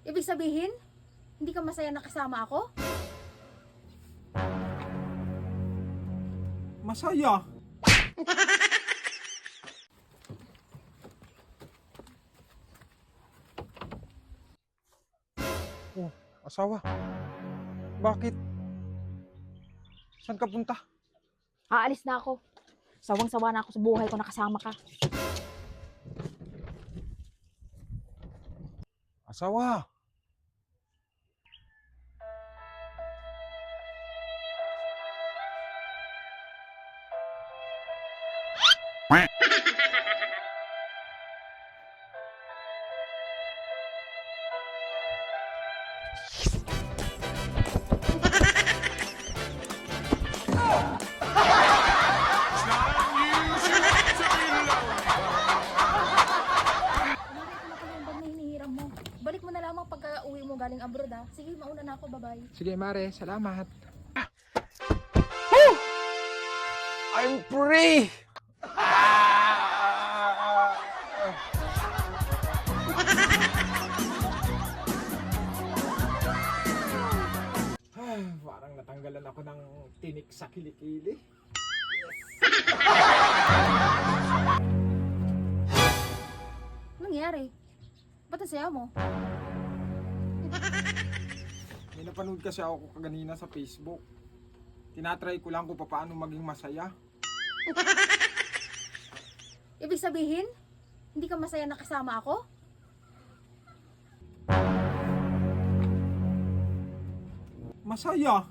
Ibig sabihin, hindi ka masaya na kasama ako? Masaya. Oh, asawa. Bakit? Saan ka punta? Aalis na ako. Sawang-sawa na ako sa buhay ko na kasama ka. Asawa. Balik mo na lamang pagka uwi mo galing abroad ha. Sige, mauna na ako, bye-bye. Sige, Mare. Salamat. Woo! I'm free! Parang natanggalan ako ng tinik sa kilikili. Nangyari? Ba't ang saya mo? May napanood kasi ako kaganina sa Facebook. Tinatry ko lang kung paano maging masaya. Ibig sabihin, hindi ka masaya na kasama ako? Masaya!